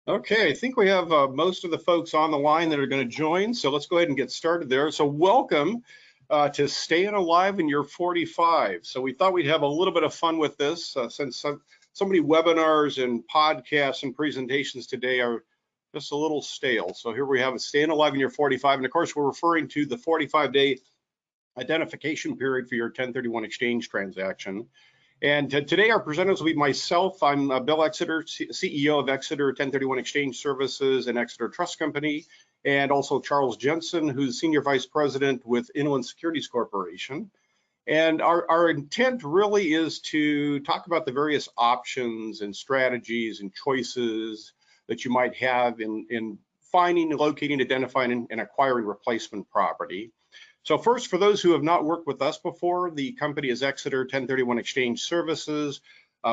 Okay, I think we have most of the folks on the line that are going to join, so let's go ahead and get started there. So welcome to Stayin Alive in Your 45. So we thought we'd have a little bit of fun with this since so many webinars and podcasts and presentations today are just a little stale. So here we have Stayin Alive in Your 45, and of course we're referring to the 45-day identification period for your 1031 exchange transaction. And today our presenters will be myself. I'm Bill Exeter, CEO of Exeter 1031 Exchange Services and Exeter Trust Company, and also Charles Jensen, who's Senior Vice President with Securities Corporation. And our intent really is to talk about the various options and strategies and choices that you might have in finding, locating, identifying, and acquiring replacement property. So first, for those who have not worked with us before, the company is Exeter 1031 Exchange Services.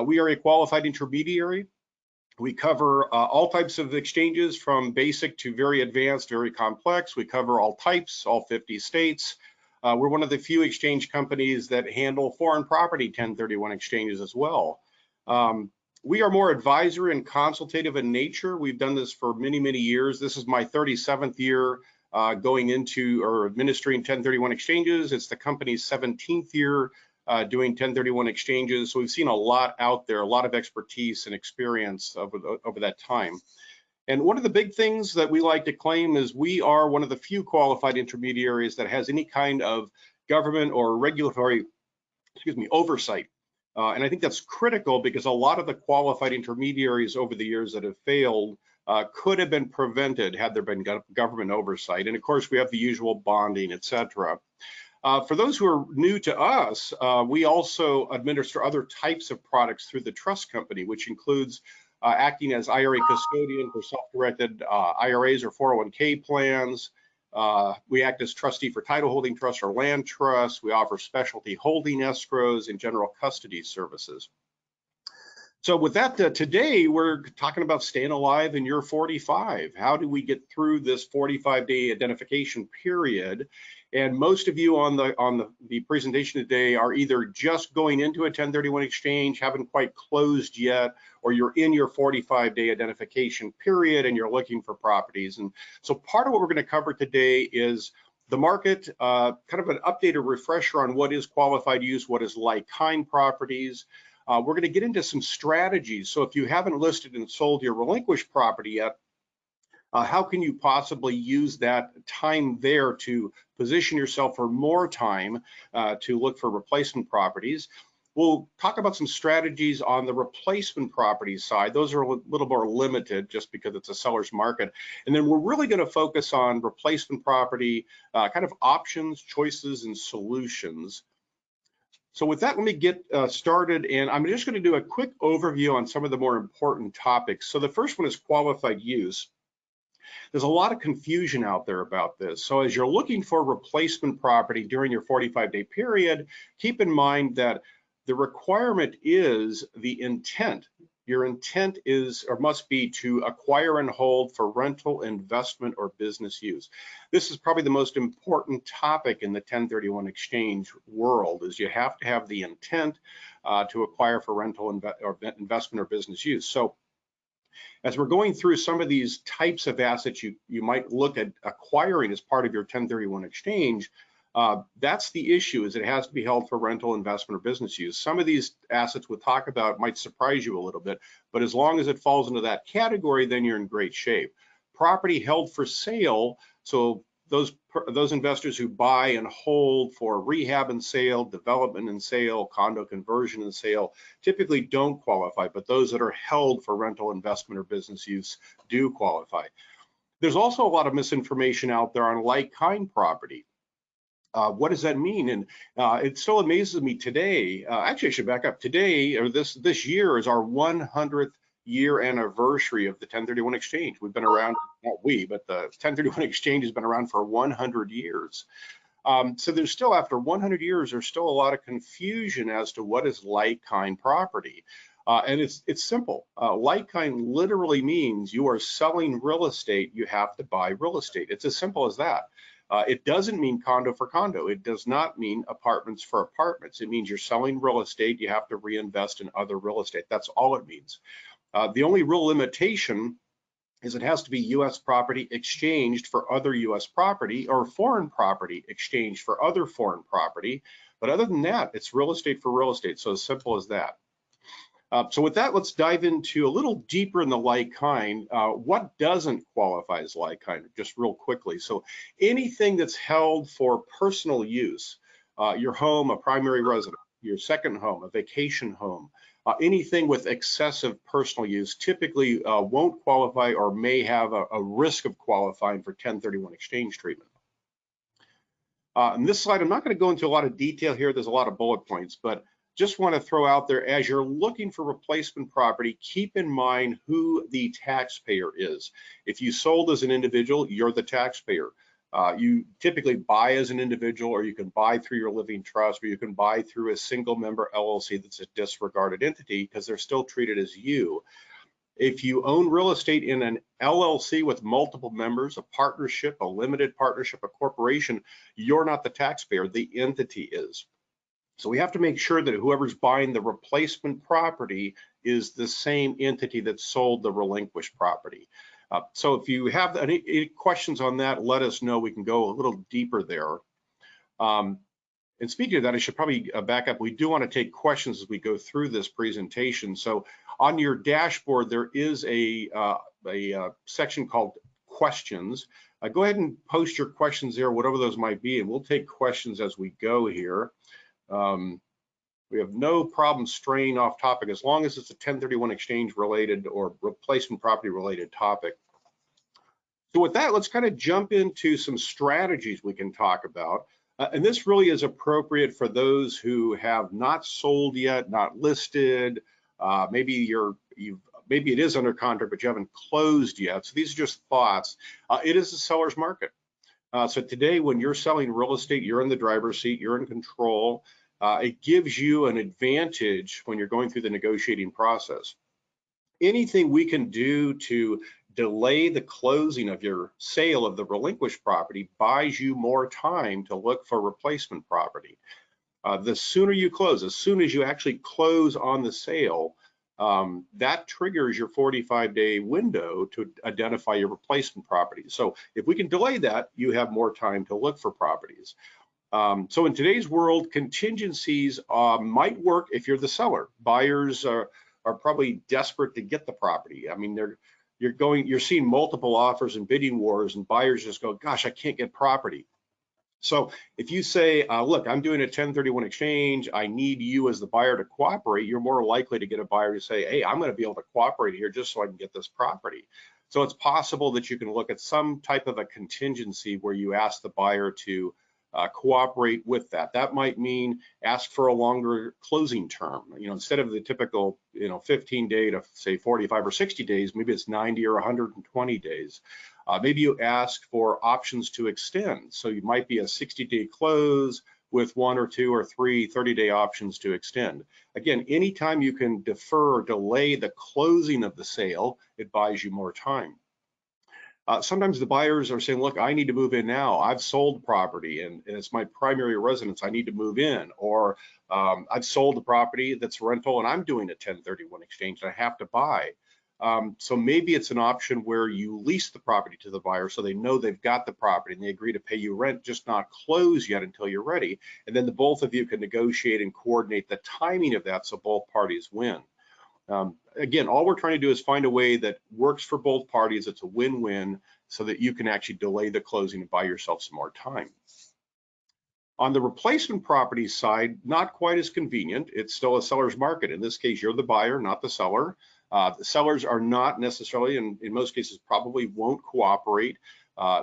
We are a qualified intermediary. We cover all types of exchanges from basic to very advanced, very complex. We cover all types, all 50 states. We're one of the few exchange companies that handle foreign property 1031 exchanges as well. We are more advisory and consultative in nature. We've done this for many, many years. This is my 37th year going into or administering 1031 exchanges. It's the company's 17th year doing 1031 exchanges. So we've seen a lot out there, a lot of expertise and experience over that time. And one of the big things that we like to claim is we are one of the few qualified intermediaries that has any kind of government or regulatory, oversight. And I think that's critical because a lot of the qualified intermediaries over the years that have failed could have been prevented had there been government oversight. And of course, we have the usual bonding, etc. For those who are new to us, we also administer other types of products through the trust company, which includes acting as IRA custodian for self-directed IRAs or 401k plans. We act as trustee for title holding trusts or land trusts. We offer specialty holding escrows and general custody services. So with that, today we're talking about staying alive in your 45. How do we get through this 45-day identification period? And most of you on the presentation today are either just going into a 1031 exchange, haven't quite closed yet, or you're in your 45-day identification period and you're looking for properties. And so part of what we're going to cover today is the market, kind of an updated refresher on what is qualified use, what is like-kind properties. We're going to get into some strategies. So if you haven't listed and sold your relinquished property yet, how can you possibly use that time there to position yourself for more time to look for replacement properties? We'll talk about some strategies on the replacement property side. Those are a little more limited just because it's a seller's market. And then we're really going to focus on replacement property, kind of options, choices, and solutions. So with that, let me get started, and I'm just going to do a quick overview on some of the more important topics. So the first one is qualified use. There's a lot of confusion out there about this. So as you're looking for replacement property during your 45-day period, keep in mind that the requirement is the intent. Your intent is or must be to acquire and hold for rental, investment, or business use. This is probably the most important topic in the 1031 exchange world, is you have to have the intent to acquire for rental, investment, or business use. So as we're going through some of these types of assets you might look at acquiring as part of your 1031 exchange, that's the issue, is it has to be held for rental, investment, or business use. Some of these assets we'll talk about might surprise you a little bit, but as long as it falls into that category, then you're in great shape. Property held for sale, so those investors who buy and hold for rehab and sale, development and sale, condo conversion and sale typically don't qualify, but those that are held for rental investment or business use do qualify. There's also a lot of misinformation out there on like-kind property. What does that mean? And it still amazes me today. Actually, I should back up. Today, or this year, is our 100th year anniversary of the 1031 exchange. We've been around, not we, but the 1031 exchange has been around for 100 years. So there's still, after 100 years, there's still a lot of confusion as to what is like-kind property. And it's simple. Like-kind literally means you are selling real estate, you have to buy real estate. It's as simple as that. It doesn't mean condo for condo. It does not mean apartments for apartments. It means you're selling real estate, you have to reinvest in other real estate. That's all it means. The only real limitation is it has to be U.S. property exchanged for other U.S. property, or foreign property exchanged for other foreign property. But other than that, it's real estate for real estate. So as simple as that. So with that, let's dive into a little deeper in the like-kind. What doesn't qualify as like-kind, just real quickly. So anything that's held for personal use, your home, a primary residence, your second home, a vacation home, anything with excessive personal use typically won't qualify or may have a risk of qualifying for 1031 exchange treatment. On this slide, I'm not going to go into a lot of detail here. There's a lot of bullet points, but just want to throw out there, as you're looking for replacement property, keep in mind who the taxpayer is. If you sold as an individual, you're the taxpayer. You typically buy as an individual, or you can buy through your living trust, or you can buy through a single member LLC that's a disregarded entity, because they're still treated as you. If you own real estate in an LLC with multiple members, a partnership, a limited partnership, a corporation, you're not the taxpayer, the entity is. So we have to make sure that whoever's buying the replacement property is the same entity that sold the relinquished property. So if you have any questions on that, let us know. We can go a little deeper there. And speaking of that, I should probably back up. We do want to take questions as we go through this presentation. So on your dashboard, there is a section called questions. Go ahead and post your questions there, whatever those might be, and we'll take questions as we go here. We have no problem straying off topic as long as it's a 1031 exchange related or replacement property related topic. So with that, let's kind of jump into some strategies we can talk about. And this really is appropriate for those who have not sold yet, not listed. Maybe maybe it is under contract, but you haven't closed yet. So these are just thoughts. It is a seller's market. So today, when you're selling real estate, you're in the driver's seat, you're in control. It gives you an advantage when you're going through the negotiating process. Anything we can do to delay the closing of your sale of the relinquished property buys you more time to look for replacement property. The sooner you close, as soon as you actually close on the sale, that triggers your 45-day window to identify your replacement property. So if we can delay that, you have more time to look for properties. So in today's world, contingencies might work if you're the seller. Buyers are probably desperate to get the property. I mean, you're seeing multiple offers and bidding wars, and buyers just go, gosh, I can't get property. So if you say, look, I'm doing a 1031 exchange, I need you as the buyer to cooperate, you're more likely to get a buyer to say, hey, I'm going to be able to cooperate here just so I can get this property. So it's possible that you can look at some type of a contingency where you ask the buyer to cooperate with that. That might mean ask for a longer closing term. Instead of the typical 15-day to say 45 or 60 days, maybe it's 90 or 120 days. Maybe you ask for options to extend. So you might be a 60-day close with 1 or 2 or 3 30-day options to extend. Again, anytime you can defer or delay the closing of the sale, it buys you more time. Sometimes the buyers are saying, look, I need to move in now. I've sold property and it's my primary residence. I need to move in. Or I've sold the property that's rental and I'm doing a 1031 exchange and I have to buy. So maybe it's an option where you lease the property to the buyer so they know they've got the property and they agree to pay you rent, just not close yet until you're ready. And then the both of you can negotiate and coordinate the timing of that so both parties win. Again, all we're trying to do is find a way that works for both parties. It's a win-win, so that you can actually delay the closing and buy yourself some more time. On the replacement property side, not quite as convenient. It's still a seller's market. In this case, you're the buyer, not the seller. The sellers are not necessarily, and in most cases probably won't cooperate.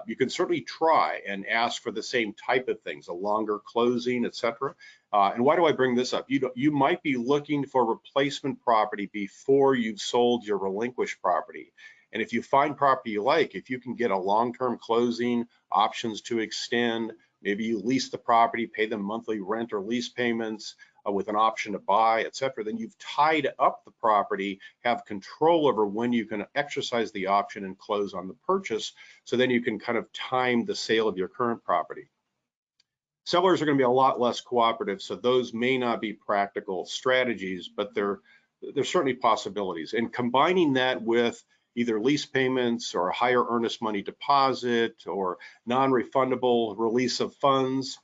You can certainly try and ask for the same type of things, a longer closing, etc. And why do I bring this up? You might be looking for replacement property before you've sold your relinquished property. And if you find property you like, if you can get a long-term closing, options to extend, maybe you lease the property, pay them monthly rent or lease payments with an option to buy, etc., then you've tied up the property, have control over when you can exercise the option and close on the purchase. So then you can kind of time the sale of your current property. Sellers are going to be a lot less cooperative, so those may not be practical strategies, but they're certainly possibilities. And combining that with either lease payments or a higher earnest money deposit or non-refundable release of funds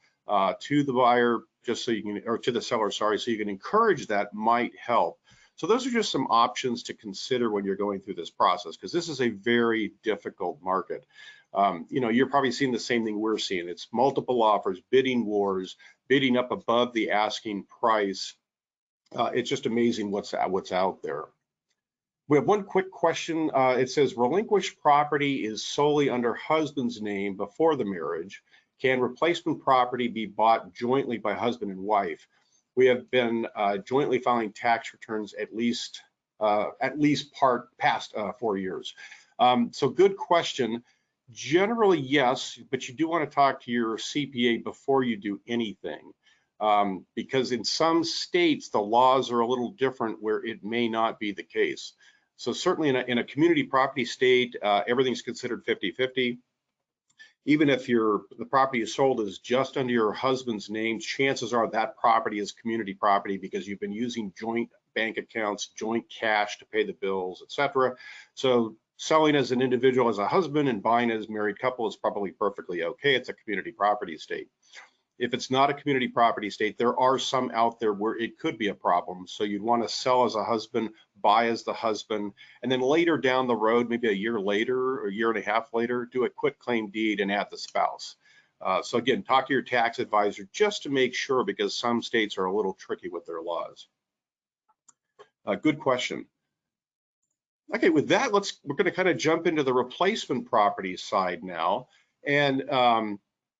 to the buyer, just so you can, or to the seller, sorry, so you can encourage that might help. So those are just some options to consider when you're going through this process, because this is a very difficult market. You're probably seeing the same thing we're seeing. It's multiple offers, bidding wars, bidding up above the asking price. It's just amazing what's out there. We have one quick question. It says, relinquished property is solely under husband's name before the marriage. Can replacement property be bought jointly by husband and wife? We have been jointly filing tax returns at least past 4 years. So good question. Generally, yes, but you do want to talk to your CPA before you do anything. Because in some states, the laws are a little different where it may not be the case. So certainly in a community property state, everything's considered 50-50. Even if the property is sold as just under your husband's name, chances are that property is community property because you've been using joint bank accounts, joint cash to pay the bills, etc. So selling as an individual as a husband and buying as a married couple is probably perfectly okay. It's a community property state. If it's not a community property state, there are some out there where it could be a problem. So you'd want to sell as a husband, buy as the husband, and then later down the road, maybe a year later or a year and a half later, do a quitclaim deed and add the spouse. So again, talk to your tax advisor just to make sure, because some states are a little tricky with their laws. Good question. Okay, with that, we're going to kind of jump into the replacement property side now. And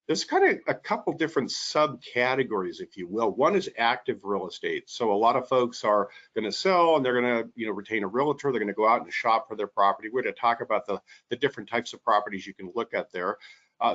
there's kind of a couple different subcategories, if you will. One is active real estate. So a lot of folks are going to sell and they're going to retain a realtor. They're going to go out and shop for their property. We're going to talk about the different types of properties you can look at there.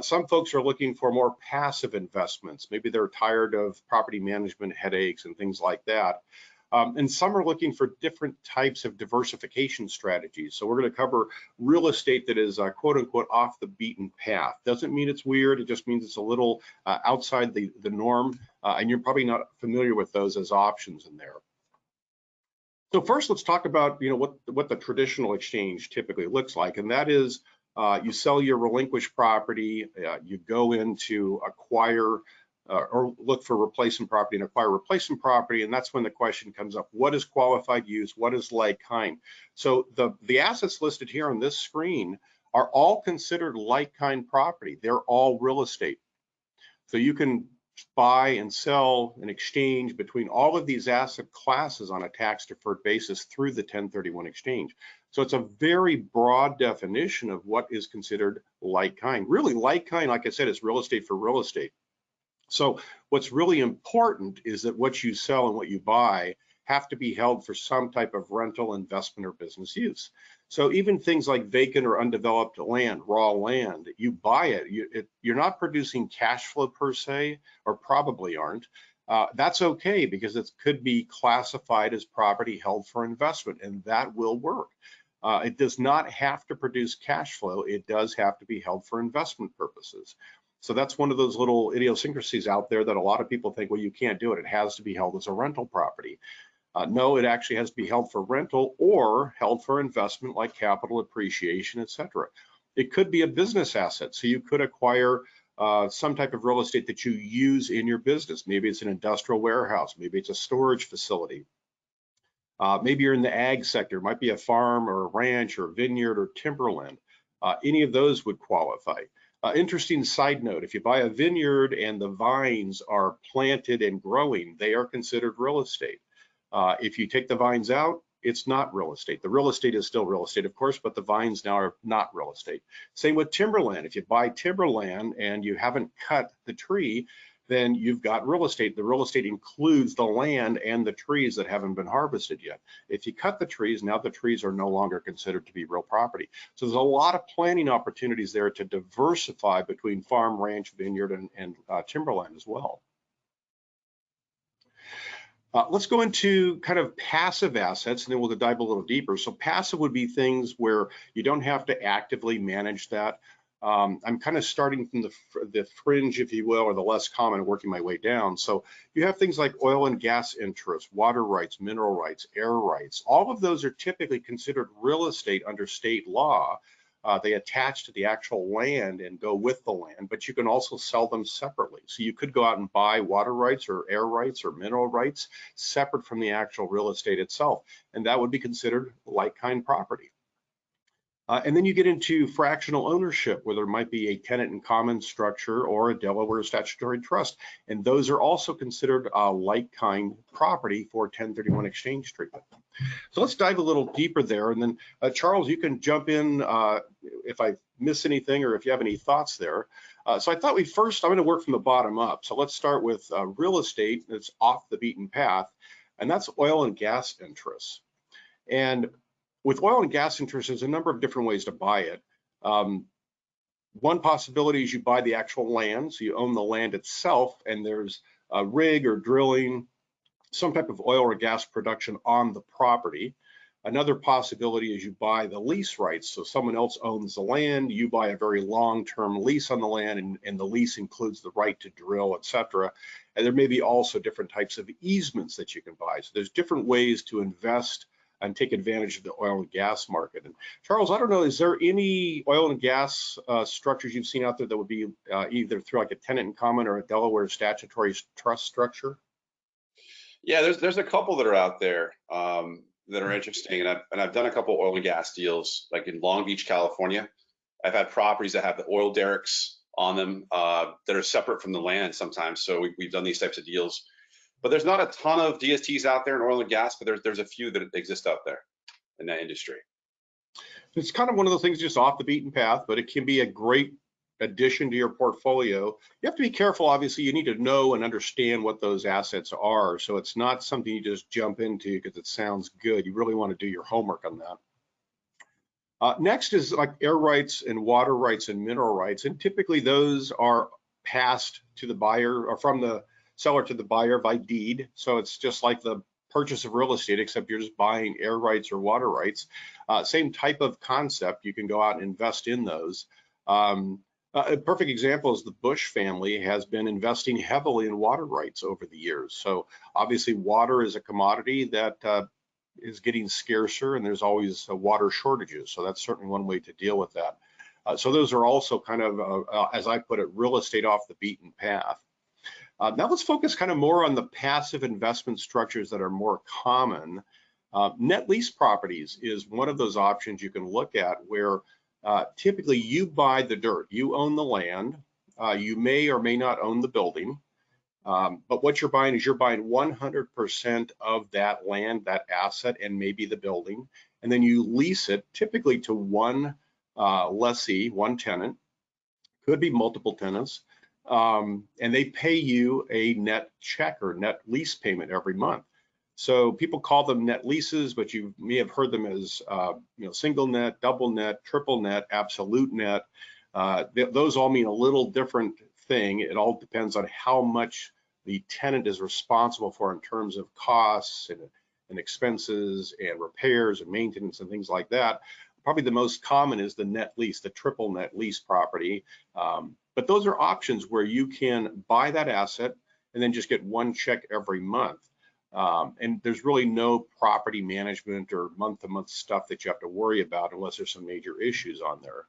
Some folks are looking for more passive investments. Maybe they're tired of property management headaches and things like that. And some are looking for different types of diversification strategies. So we're going to cover real estate that is quote unquote off the beaten path. Doesn't mean it's weird. It just means it's a little outside the norm. And you're probably not familiar with those as options in there. So first, let's talk about what the traditional exchange typically looks like. And that is you sell your relinquished property, you go in to acquire or look for replacement property and acquire replacement property, and that's when the question comes up: what is qualified use? What is like kind? So the assets listed here on this screen are all considered like kind property. They're all real estate. So you can buy and sell and exchange between all of these asset classes on a tax deferred basis through the 1031 exchange. So it's a very broad definition of what is considered like kind. Really, like kind, like I said, is real estate for real estate. So what's really important is that what you sell and what you buy have to be held for some type of rental, investment, or business use. So even things like vacant or undeveloped land, raw land, you buy it, you're not producing cash flow per se, or probably aren't. That's okay, because it could be classified as property held for investment, and that will work. It does not have to produce cash flow. It does have to be held for investment purposes. So that's one of those little idiosyncrasies out there that a lot of people think, well, you can't do it. It has to be held as a rental property. No, it actually has to be held for rental or held for investment, like capital appreciation, etc. It could be a business asset. So you could acquire some type of real estate that you use in your business. Maybe it's an industrial warehouse. Maybe it's a storage facility. Maybe you're in the ag sector. It might be a farm or a ranch or a vineyard or timberland. any of those would qualify. Interesting side note, if you buy a vineyard and the vines are planted and growing, they are considered real estate. If you take the vines out, it's not real estate. The real estate is still real estate, of course, but the vines now are not real estate. Same with timberland. If you buy timberland and you haven't cut the tree, then you've got real estate. The real estate includes the land and the trees that haven't been harvested yet. If you cut the trees, now the trees are no longer considered to be real property. So there's a lot of planning opportunities there to diversify between farm, ranch, vineyard, and timberland as well. Let's go into kind of passive assets, and then we'll dive a little deeper. So passive would be things where you don't have to actively manage that. I'm kind of starting from the fringe, if you will, or the less common, working my way down. So you have things like oil and gas interests, water rights, mineral rights, air rights. All of those are typically considered real estate under state law. They attach to the actual land and go with the land, but you can also sell them separately. So you could go out and buy water rights or air rights or mineral rights separate from the actual real estate itself, and that would be considered like-kind property. And then you get into fractional ownership, where there might be a tenant in common structure or a Delaware statutory trust, and those are also considered like-kind property for 1031 exchange treatment. So let's dive a little deeper there, and then Charles, you can jump in if I miss anything or if you have any thoughts there. So I thought I'm going to work from the bottom up. So let's start with real estate that's off the beaten path, and that's oil and gas interests. And with oil and gas interests, there's a number of different ways to buy it. One possibility is you buy the actual land, so you own the land itself, and there's a rig or drilling, some type of oil or gas production on the property. Another possibility is you buy the lease rights, so someone else owns the land, you buy a very long-term lease on the land, and the lease includes the right to drill, etc. And there may be also different types of easements that you can buy. So there's different ways to invest and take advantage of the oil and gas market. And Charles, I don't know, is there any oil and gas structures you've seen out there that would be either through like a tenant in common or a Delaware statutory trust structure? Yeah, there's a couple that are out there that are interesting, and I've done a couple oil and gas deals, like in Long Beach, California. I've had properties that have the oil derricks on them that are separate from the land sometimes. So we've done these types of deals. But there's not a ton of DSTs out there in oil and gas, but there's a few that exist out there in that industry. It's kind of one of those things just off the beaten path, but it can be a great addition to your portfolio. You have to be careful, obviously. You need to know and understand what those assets are. So it's not something you just jump into because it sounds good. You really want to do your homework on that. Next is like air rights and water rights and mineral rights. And typically those are passed to the buyer or from the seller to the buyer by deed. So it's just like the purchase of real estate, except you're just buying air rights or water rights. Same type of concept. You can go out and invest in those. A perfect example is the Bush family has been investing heavily in water rights over the years. So obviously water is a commodity that is getting scarcer, and there's always water shortages. So that's certainly one way to deal with that. So those are also kind of, as I put it, real estate off the beaten path. Now let's focus kind of more on the passive investment structures that are more common. Net lease properties is one of those options you can look at where typically you buy the dirt, you own the land, you may or may not own the building, but what you're buying is you're buying 100% of that land, that asset, and maybe the building, and then you lease it typically to one lessee, one tenant, could be multiple tenants. And they pay you a net check or net lease payment every month. So people call them net leases, but you may have heard them as single net, double net, triple net, absolute net. Those all mean a little different thing. It all depends on how much the tenant is responsible for in terms of costs and expenses and repairs and maintenance and things like that. Probably the most common is the net lease, the triple net lease property. But those are options where you can buy that asset and then just get one check every month. And there's really no property management or month-to-month stuff that you have to worry about unless there's some major issues on there.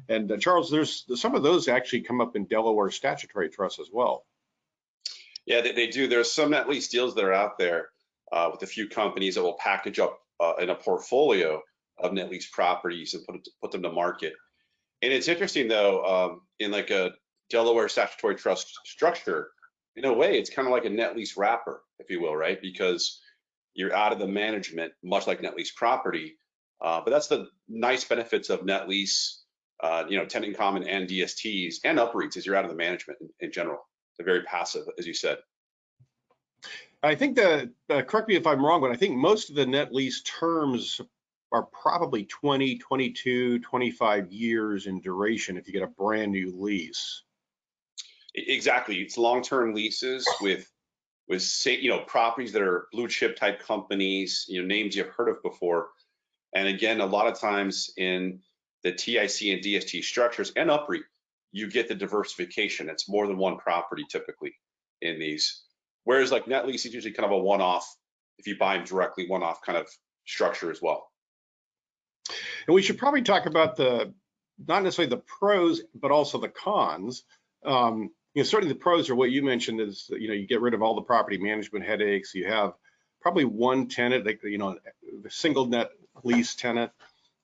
And Charles, there's some of those actually come up in Delaware statutory trusts as well. Yeah, they do. There's some net lease deals that are out there with a few companies that will package up in a portfolio of net lease properties and put them to market. And it's interesting though, in like a Delaware statutory trust structure, in a way, it's kind of like a net lease wrapper, if you will, right? Because you're out of the management, much like net lease property. But that's the nice benefits of net lease, tenant in common and DSTs and UPREITs is you're out of the management in general. They're very passive, as you said. I think that, correct me if I'm wrong, but I think most of the net lease terms are probably 20, 22, 25 years in duration if you get a brand new lease. Exactly. It's long-term leases with properties that are blue chip type companies, names you've heard of before. And again, a lot of times in the TIC and DST structures and UPREIT, you get the diversification. It's more than one property typically in these. Whereas like net lease is usually kind of a one-off, if you buy them directly, one-off kind of structure as well. And we should probably talk about not necessarily the pros, but also the cons. Certainly the pros are what you mentioned is, you get rid of all the property management headaches. You have probably one tenant, the single net lease tenant.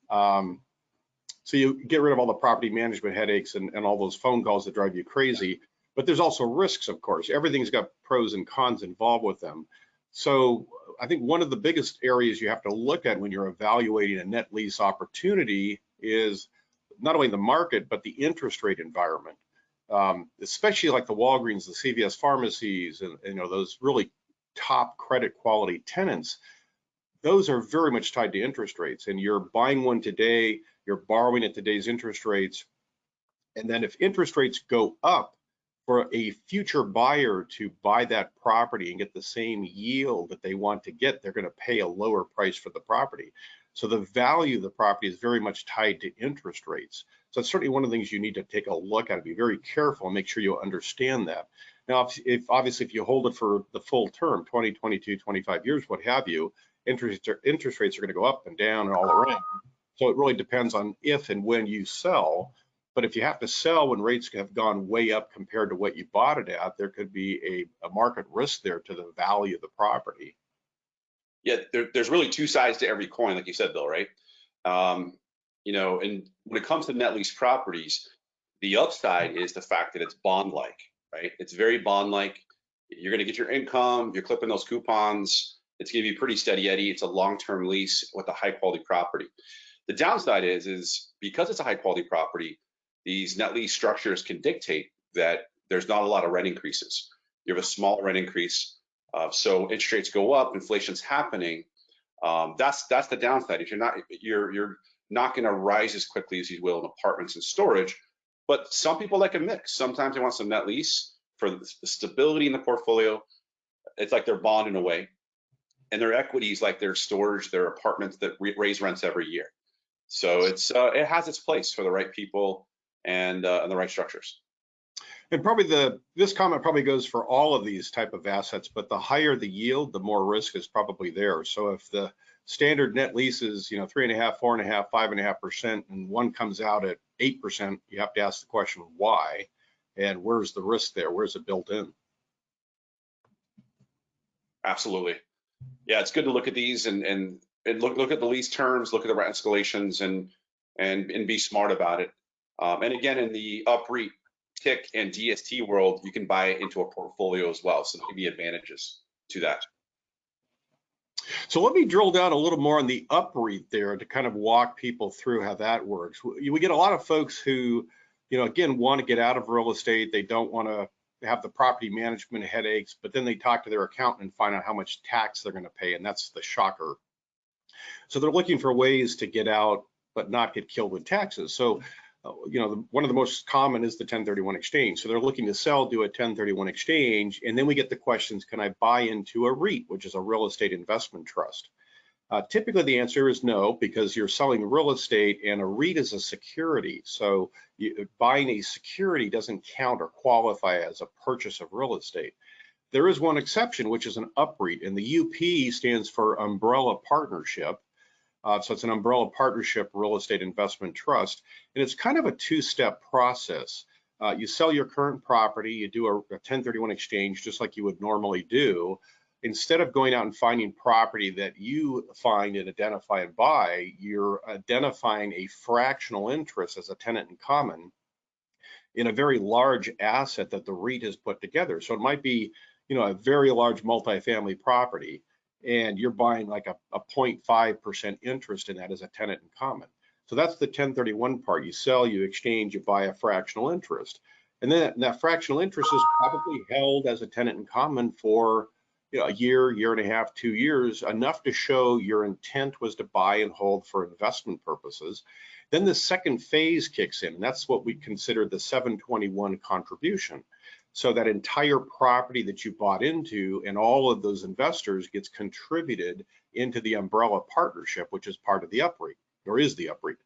So you get rid of all the property management headaches and all those phone calls that drive you crazy. But there's also risks, of course. Everything's got pros and cons involved with them. So I think one of the biggest areas you have to look at when you're evaluating a net lease opportunity is not only the market, but the interest rate environment. Especially like the Walgreens, the CVS pharmacies, and those really top credit quality tenants, those are very much tied to interest rates. And you're buying one today, you're borrowing at today's interest rates. And then if interest rates go up, for a future buyer to buy that property and get the same yield that they want to get, they're going to pay a lower price for the property. So the value of the property is very much tied to interest rates. So it's certainly one of the things you need to take a look at, be very careful and make sure you understand that. Now, obviously, if you hold it for the full term, 20, 22, 25 years, what have you, interest rates are going to go up and down and all around. So it really depends on if and when you sell. But if you have to sell when rates have gone way up compared to what you bought it at, there could be a market risk there to the value of the property. Yeah, there's really two sides to every coin, like you said, Bill, right? And when it comes to net lease properties, the upside is the fact that it's bond-like, right? It's very bond-like. You're going to get your income, you're clipping those coupons. It's going to be pretty steady Eddie. It's a long-term lease with a high-quality property. The downside is because it's a high-quality property, these net lease structures can dictate that there's not a lot of rent increases. You have a small rent increase, so interest rates go up, inflation's happening. That's the downside. If you're not going to rise as quickly as you will in apartments and storage. But some people like a mix. Sometimes they want some net lease for the stability in the portfolio. It's like their bond in a way, and their equities like their storage, their apartments that raise rents every year. So it has its place for the right people and the right structures. And probably this comment probably goes for all of these type of assets, but the higher the yield, the more risk is probably there. So if the standard net lease is 3.5%, 4.5%, 5.5%, and one comes out at 8%, you have to ask the question why, and where's the risk there? Where's it built in? Absolutely. Yeah, it's good to look at these and look at the lease terms, look at the rent escalations, and be smart about it. And again, in the UPREIT, TIC, and DST world, you can buy it into a portfolio as well. So there can be advantages to that. So let me drill down a little more on the UPREIT there to kind of walk people through how that works. We get a lot of folks who, again, want to get out of real estate. They don't want to have the property management headaches, but then they talk to their accountant and find out how much tax they're going to pay, and that's the shocker. So they're looking for ways to get out but not get killed with taxes. So one of the most common is the 1031 exchange. So they're looking to sell, do a 1031 exchange, and then we get the questions, can I buy into a REIT, which is a real estate investment trust? Typically the answer is no, because you're selling real estate and a REIT is a security. So buying a security doesn't count or qualify as a purchase of real estate. There is one exception, which is an UPREIT, and the UP stands for umbrella partnership. So it's an umbrella partnership real estate investment trust, and it's kind of a two-step process. You sell your current property, you do a 1031 exchange just like you would normally do, instead of going out and finding property that you find and identify and buy, you're identifying a fractional interest as a tenant in common in a very large asset that the REIT has put together. So it might be, a very large multifamily property, and you're buying like a 0.5% interest in that as a tenant in common. So that's the 1031 part. You sell, you exchange, you buy a fractional interest. And then that fractional interest is probably held as a tenant in common for a year, year and a half, 2 years, enough to show your intent was to buy and hold for investment purposes. Then the second phase kicks in, and that's what we consider the 721 contribution. So that entire property that you bought into and all of those investors gets contributed into the umbrella partnership, which is part of the UPREIT, or is the UPREIT.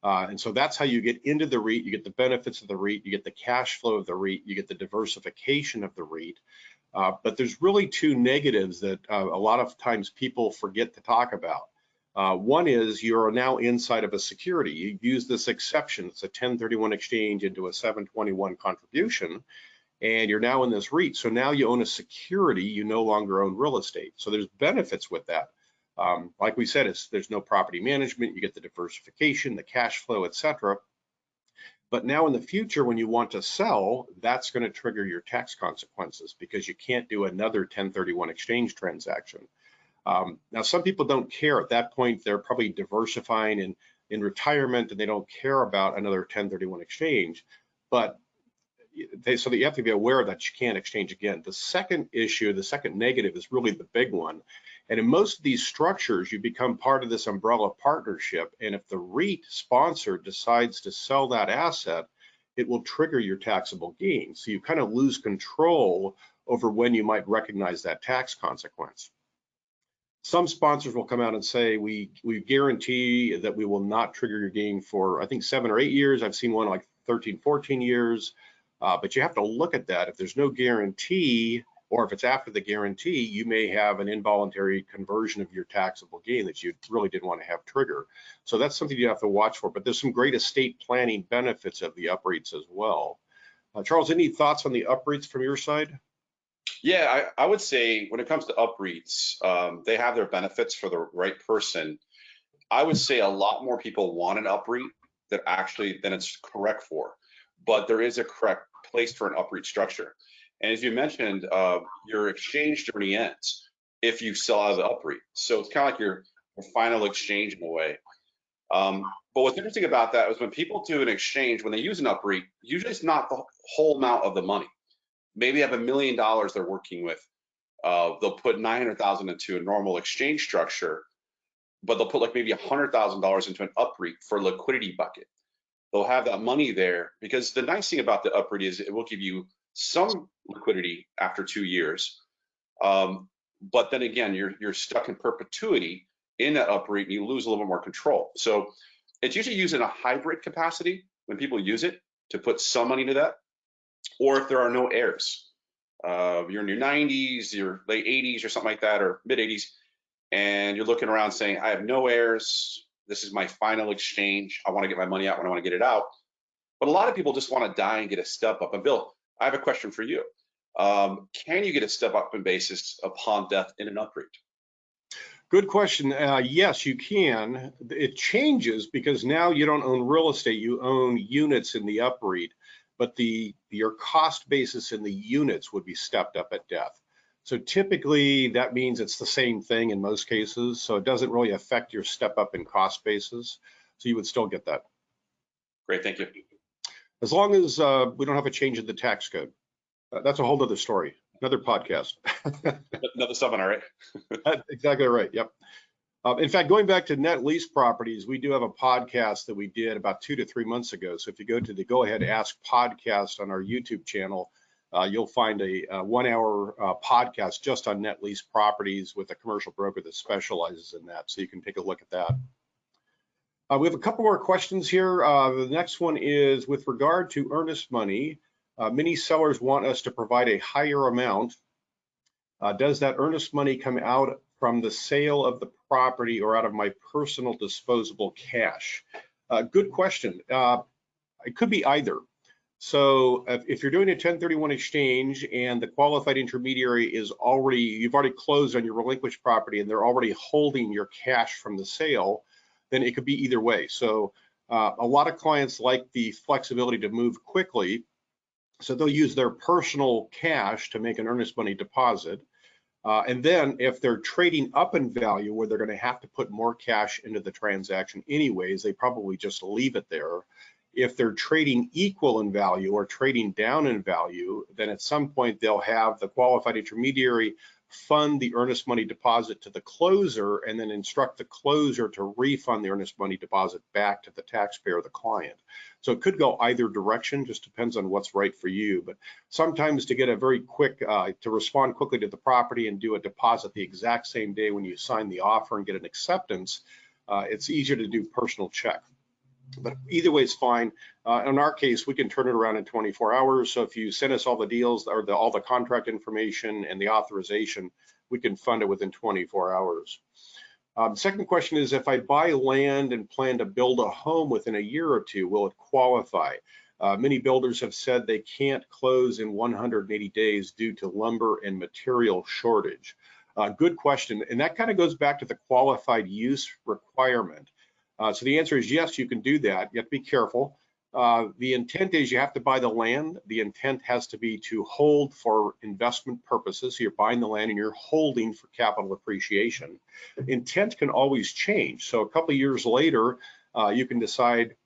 And so that's how you get into the REIT. You get the benefits of the REIT, you get the cash flow of the REIT, you get the diversification of the REIT. But there's really two negatives that a lot of times people forget to talk about. One is you're now inside of a security. You use this exception. It's a 1031 exchange into a 721 contribution, and you're now in this REIT. So now you own a security. You no longer own real estate. So there's benefits with that. Like we said, there's no property management. You get the diversification, the cash flow, etc. But now in the future, when you want to sell, that's going to trigger your tax consequences because you can't do another 1031 exchange transaction. Now, some people don't care at that point. They're probably diversifying in retirement, and they don't care about another 1031 exchange. But so that you have to be aware that you can't exchange again. The second issue, the second negative, is really the big one. And in most of these structures, you become part of this umbrella partnership. And if the REIT sponsor decides to sell that asset, it will trigger your taxable gain. So you kind of lose control over when you might recognize that tax consequence. Some sponsors will come out and say, we guarantee that we will not trigger your gain for, I think, 7 or 8 years. I've seen one like 13, 14 years. But you have to look at that. If there's no guarantee, or if it's after the guarantee, you may have an involuntary conversion of your taxable gain that you really didn't want to have trigger. So that's something you have to watch for. But there's some great estate planning benefits of the UPREITs as well. Charles, any thoughts on the UPREITs from your side? Yeah, I would say when it comes to UPREITs, they have their benefits for the right person. I would say a lot more people want an UPREIT than it's correct for. But there is a correct place for an UPREIT structure. And as you mentioned, your exchange journey ends if you sell out of the UPREIT. So it's kind of like your final exchange in a way. But what's interesting about that is when people do an exchange, when they use an UPREIT, usually it's not the whole amount of the money. Maybe they have $1 million they're working with. They'll put $900,000 into a normal exchange structure, but they'll put like maybe $100,000 into an UPREIT for a liquidity bucket. They'll have that money there because the nice thing about the UPREIT is it will give you some liquidity after 2 years. But then again, you're stuck in perpetuity in that UPREIT and you lose a little bit more control. So it's usually used in a hybrid capacity when people use it to put some money into that, or if there are no heirs. You're in your 90s, your late 80s or something like that, or mid 80s, and you're looking around saying, I have no heirs. This is my final exchange. I want to get my money out when I want to get it out. But a lot of people just want to die and get a step up. And Bill, I have a question for you. Can you get a step up in basis upon death in an UPREIT? Good question. Yes, you can. It changes because now you don't own real estate. You own units in the UPREIT, but your cost basis in the units would be stepped up at death. So typically that means it's the same thing in most cases. So it doesn't really affect your step up in cost basis. So you would still get that. Great, thank you. As long as we don't have a change in the tax code. That's a whole other story, another podcast. Another seminar, right? That's exactly right, yep. In fact, going back to net lease properties, we do have a podcast that we did about 2 to 3 months ago. So if you go to the Go Ahead Ask podcast on our YouTube channel, you'll find a 1-hour podcast just on net lease properties with a commercial broker that specializes in that. So you can take a look at that. We have a couple more questions here. The next one is with regard to earnest money. Many sellers want us to provide a higher amount. Does that earnest money come out from the sale of the property or out of my personal disposable cash? Good question. It could be either. So if you're doing a 1031 exchange and the qualified intermediary is already, you've already closed on your relinquished property and they're already holding your cash from the sale, then it could be either way. So a lot of clients like the flexibility to move quickly. So they'll use their personal cash to make an earnest money deposit. And then if they're trading up in value where they're going to have to put more cash into the transaction anyways, they probably just leave it there. If they're trading equal in value or trading down in value, then at some point they'll have the qualified intermediary fund the earnest money deposit to the closer and then instruct the closer to refund the earnest money deposit back to the taxpayer or the client. So it could go either direction, just depends on what's right for you. But sometimes to get a very quick, to respond quickly to the property and do a deposit the exact same day when you sign the offer and get an acceptance, it's easier to do personal check. But either way is fine. In our case, we can turn it around in 24 hours. So if you send us all the deals or all the contract information and the authorization, we can fund it within 24 hours. Second question is, if I buy land and plan to build a home within a year or two, will it qualify? Many builders have said they can't close in 180 days due to lumber and material shortage. Good question. And that kind of goes back to the qualified use requirement. So the answer is yes, you can do that. You have to be careful. The intent is you have to buy the land. The intent has to be to hold for investment purposes. So you're buying the land and you're holding for capital appreciation. Intent can always change. So a couple of years later, you can decide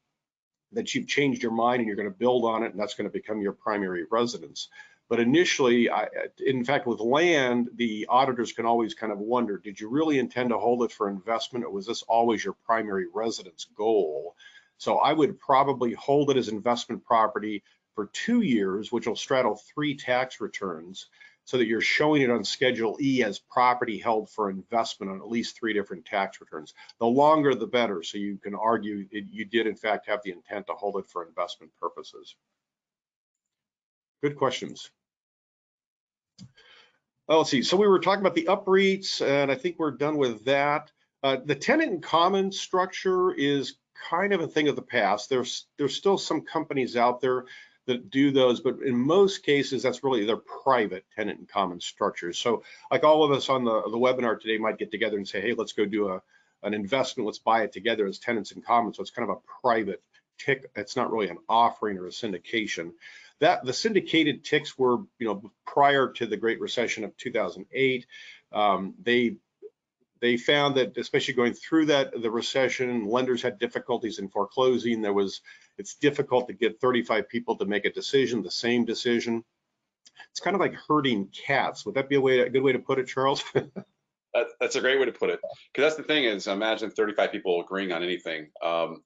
that you've changed your mind and you're going to build on it and that's going to become your primary residence. But initially, in fact, with land, the auditors can always kind of wonder, did you really intend to hold it for investment or was this always your primary residence goal? So I would probably hold it as investment property for 2 years, which will straddle 3 tax returns so that you're showing it on Schedule E as property held for investment on at least 3 different tax returns. The longer, the better. So you can argue you did, in fact, have the intent to hold it for investment purposes. Good questions. Let's see. So we were talking about the UPREITs, and I think we're done with that. The tenant in common structure is kind of a thing of the past. There's still some companies out there that do those, but in most cases, that's really their private tenant in common structures. So like all of us on the webinar today might get together and say, hey, let's go do an investment. Let's buy it together as tenants in common. So it's kind of a private TIC. It's not really an offering or a syndication. That the syndicated TICs were, prior to the Great Recession of 2008. They found that, especially going through the recession, lenders had difficulties in foreclosing. It's difficult to get 35 people to make a decision, the same decision. It's kind of like herding cats. Would that be a good way to put it, Charles? That's a great way to put it. Because that's the thing is, imagine 35 people agreeing on anything. When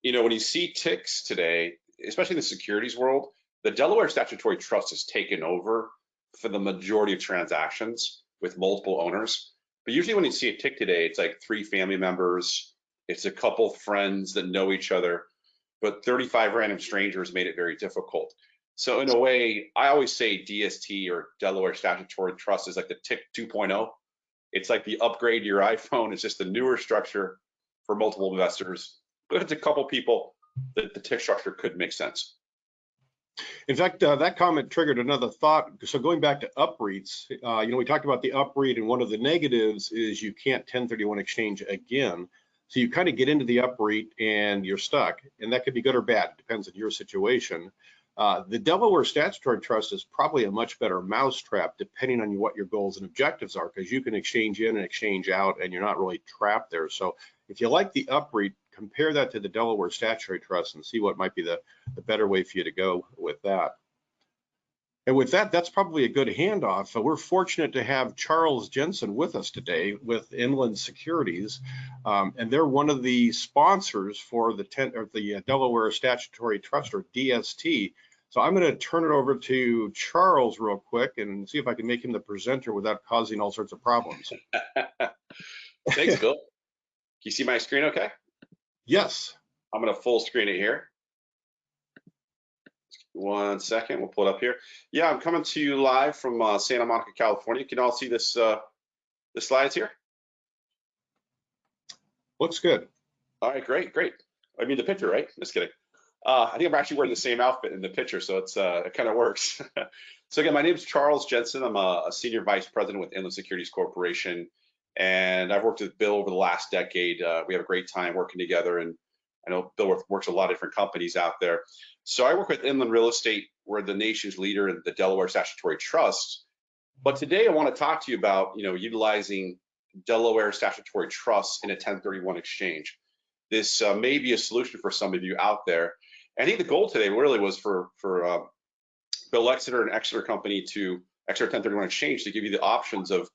you see TICs today, especially in the securities world, the Delaware Statutory Trust has taken over for the majority of transactions with multiple owners. But usually when you see a TIC today, it's like 3 family members, it's a couple friends that know each other, but 35 random strangers made it very difficult. So in a way, I always say DST or Delaware Statutory Trust is like the TIC 2.0. It's like the upgrade to your iPhone. It's just a newer structure for multiple investors. But if it's a couple people, the TIC structure could make sense. In fact, that comment triggered another thought. So going back to UPREITs, we talked about the UPREIT, and one of the negatives is you can't 1031 exchange again. So you kind of get into the UPREIT and you're stuck, and that could be good or bad. It depends on your situation. The Delaware Statutory Trust is probably a much better mousetrap depending on what your goals and objectives are, because you can exchange in and exchange out and you're not really trapped there. So if you like the UPREIT, compare that to the Delaware Statutory Trust and see what might be the better way for you to go with that. And with that, that's probably a good handoff. We're fortunate to have Charles Jensen with us today with Inland Securities, and they're one of the sponsors for the Delaware Statutory Trust, or DST. So I'm going to turn it over to Charles real quick and see if I can make him the presenter without causing all sorts of problems. Thanks, Bill. Can you see my screen okay? Yes. I'm going to full screen it here. 1 second, we'll pull it up here. Yeah, I'm coming to you live from Santa Monica, California. Can you all see this, the slides here? Looks good. All right, great. I mean the picture, right? Just kidding. I think I'm actually wearing the same outfit in the picture, so it kind of works. So again, my name is Charles Jensen. I'm a senior vice president with Inland Securities Corporation, and I've worked with Bill over the last decade. We have a great time working together, and I know Bill works with a lot of different companies out there. So I work with Inland Real Estate. We're the nation's leader in the Delaware Statutory Trust. But today I want to talk to you about, utilizing Delaware Statutory Trusts in a 1031 exchange. This may be a solution for some of you out there. I think the goal today really was for Bill Exeter and Exeter Company to Exeter 1031 exchange to give you the options of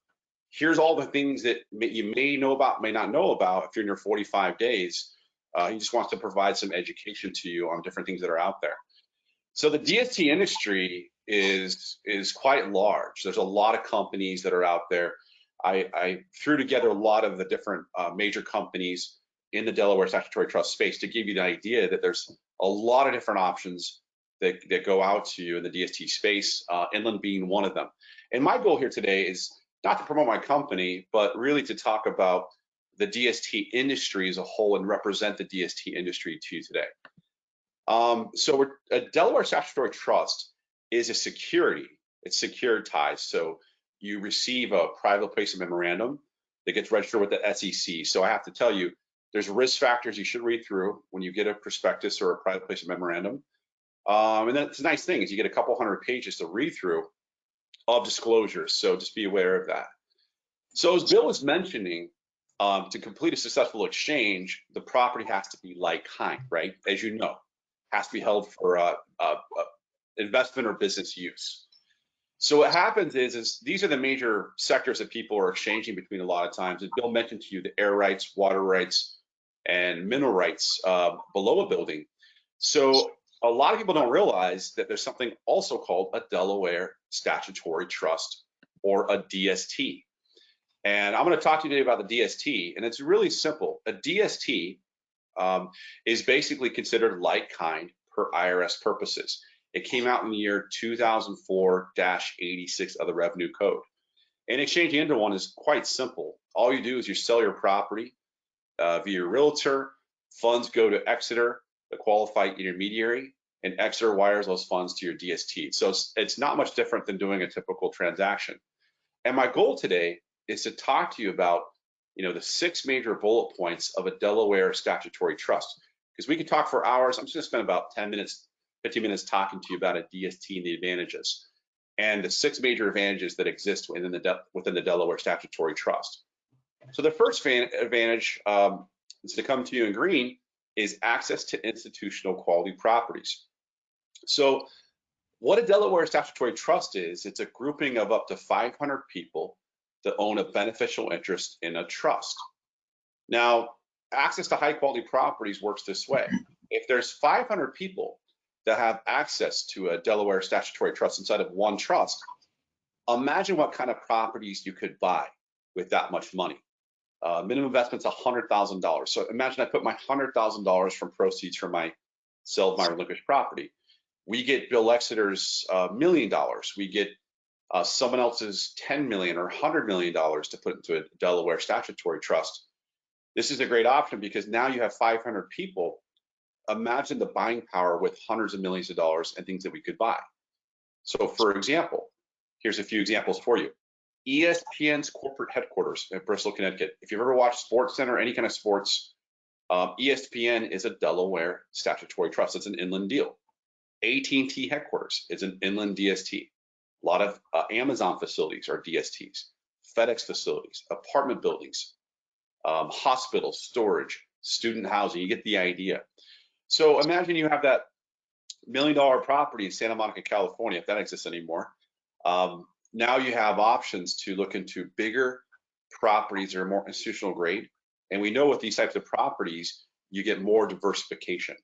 here's all the things that you may know about, may not know about if you're in your 45 days. He just wants to provide some education to you on different things that are out there. So the DST industry is quite large. There's a lot of companies that are out there. I threw together a lot of the different major companies in the Delaware Statutory Trust space to give you the idea that there's a lot of different options that go out to you in the DST space, Inland being one of them. And my goal here today is not to promote my company, but really to talk about the DST industry as a whole and represent the DST industry to you today. So a Delaware Statutory Trust is a security. It's securitized. So you receive a private placement memorandum that gets registered with the SEC. So I have to tell you, there's risk factors you should read through when you get a prospectus or a private placement memorandum. And then it's a nice thing is you get a couple hundred pages to read through of disclosures. So just be aware of that. So as Bill was mentioning, to complete a successful exchange, the property has to be like kind, right? As you know, has to be held for investment or business use. So what happens is these are the major sectors that people are exchanging between a lot of times. As Bill mentioned to you, the air rights, water rights, and mineral rights below a building. So a lot of people don't realize that there's something also called a Delaware Statutory Trust or a DST. And I'm going to talk to you today about the DST, and it's really simple. A DST is basically considered like kind per IRS purposes. It came out in the year 2004-86 of the Revenue Code. And exchanging into one is quite simple. All you do is you sell your property via your realtor, funds go to Exeter, the qualified intermediary, and Exeter wires those funds to your DST. So it's not much different than doing a typical transaction. And my goal today is to talk to you about, the 6 major bullet points of a Delaware Statutory Trust. Because we could talk for hours. I'm just going to spend about 10 minutes, 15 minutes talking to you about a DST and the advantages, and the 6 major advantages that exist within the Delaware Statutory Trust. So the first advantage is to come to you in green is access to institutional quality properties. So what a Delaware Statutory Trust is, it's a grouping of up to 500 people that own a beneficial interest in a trust. Now, access to high quality properties works this way. If there's 500 people that have access to a Delaware Statutory Trust inside of one trust, imagine what kind of properties you could buy with that much money. Minimum investment's $100,000. So imagine I put my $100,000 from proceeds from my sale of my relinquished property. We get Bill Exeter's $1 million. We get someone else's $10 million or $100 million to put into a Delaware Statutory Trust. This is a great option because now you have 500 people. Imagine the buying power with hundreds of millions of dollars and things that we could buy. So for example, here's a few examples for you. ESPN's corporate headquarters in Bristol, Connecticut. If you've ever watched SportsCenter or any kind of sports, ESPN is a Delaware Statutory Trust. It's an inland deal. AT&T headquarters is an inland DST. A lot of Amazon facilities are DSTs. FedEx facilities, apartment buildings, hospitals, storage, student housing. You get the idea. So imagine you have that $1 million property in Santa Monica, California, if that exists anymore. Now you have options to look into bigger properties that are more institutional grade. And we know with these types of properties, you get more diversification.